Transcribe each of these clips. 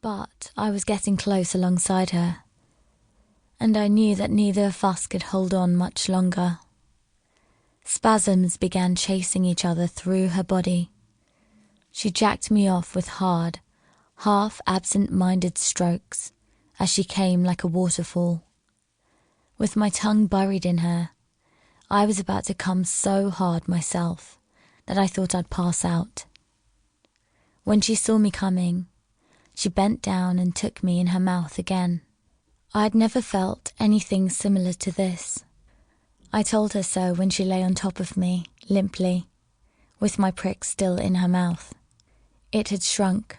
But I was getting close alongside her, and I knew that neither of us could hold on much longer. Spasms began chasing each other through her body. She jacked me off with hard, half absent-minded strokes as she came like a waterfall. With my tongue buried in her, I was about to come so hard myself that I thought I'd pass out. When she saw me coming, she bent down and took me in her mouth again. I'd never felt anything similar to this. I told her so when she lay on top of me, limply, with my prick still in her mouth. It had shrunk.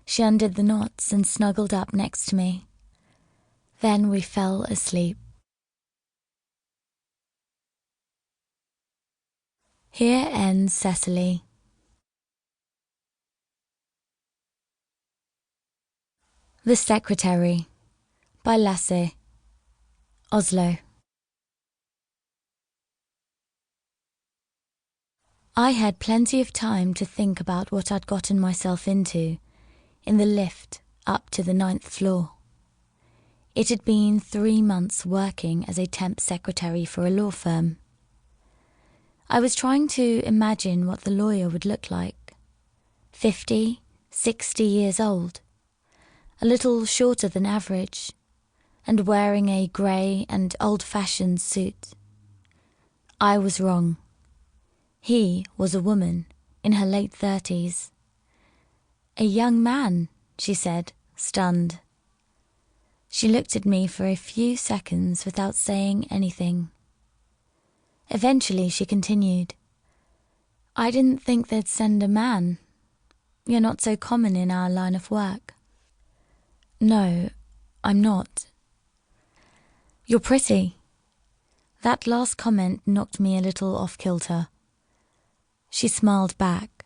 She undid the knots and snuggled up next to me. Then we fell asleep. Here ends Cecilie. The Secretary by Lasse, Oslo. I had plenty of time to think about what I'd gotten myself into in the lift up to the 9th floor. It had been 3 months working as a temp secretary for a law firm. I was trying to imagine what the lawyer would look like. 50, 60 years old, a little shorter than average, and wearing a grey and old-fashioned suit. I was wrong. He was a woman in her late 30s. A young man, she said, stunned. She looked at me for a few seconds without saying anything. Eventually she continued, "I didn't think they'd send a man. You're not so common in our line of work." "No, I'm not." "You're pretty." That last comment knocked me a little off kilter. She smiled back.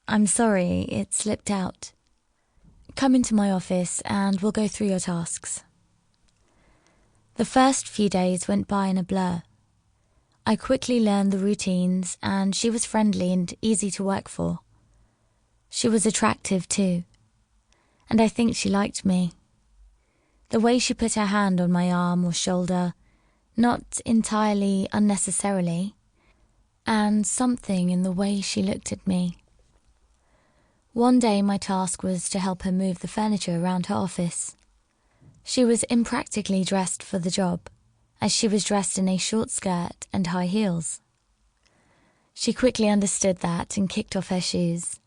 "I'm sorry, it slipped out. Come into my office and we'll go through your tasks." The first few days went by in a blur. I quickly learned the routines, and she was friendly and easy to work for. She was attractive too, and I think she liked me. The way she put her hand on my arm or shoulder, not entirely unnecessarily, and something in the way she looked at me. One day my task was to help her move the furniture around her office. She was impractically dressed for the job, as she was dressed in a short skirt and high heels. She quickly understood that and kicked off her shoes.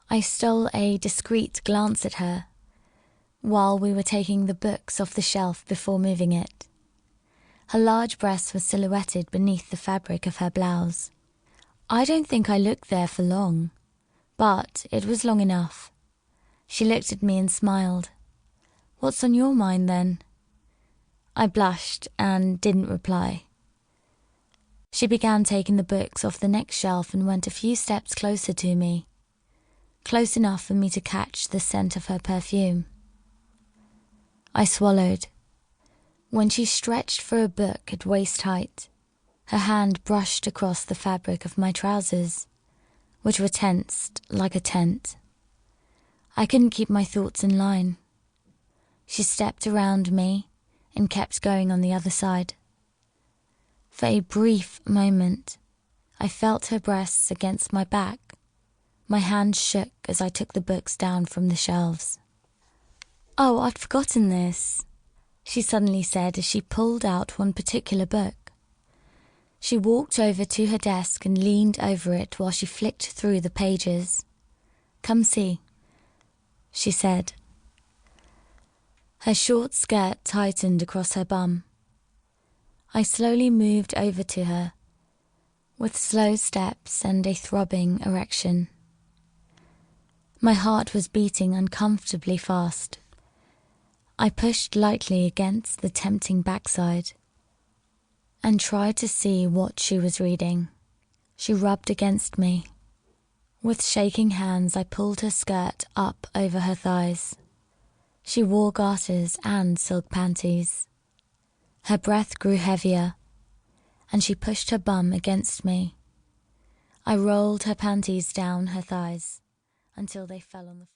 I stole a discreet glance at her while we were taking the books off the shelf before moving it. Her large breasts were silhouetted beneath the fabric of her blouse. I don't think I looked there for long, but it was long enough. She looked at me and smiled. "What's on your mind then?" I blushed and didn't reply. She began taking the books off the next shelf and went a few steps closer to me, close enough for me to catch the scent of her perfume. I swallowed. When she stretched for a book at waist height, her hand brushed across the fabric of my trousers, which were tensed like a tent. I couldn't keep my thoughts in line. She stepped around me and kept going on the other side. For a brief moment, I felt her breasts against my back. My hand shook as I took the books down from the shelves. "Oh, I'd forgotten this," she suddenly said as she pulled out one particular book. She walked over to her desk and leaned over it while she flicked through the pages. "Come see," she said. Her short skirt tightened across her bum. I slowly moved over to her, with slow steps and a throbbing erection. My heart was beating uncomfortably fast. I pushed lightly against the tempting backside and tried to see what she was reading. She rubbed against me. With shaking hands, I pulled her skirt up over her thighs. She wore garters and silk panties. Her breath grew heavier, and she pushed her bum against me. I rolled her panties down her thighs until they fell on the floor.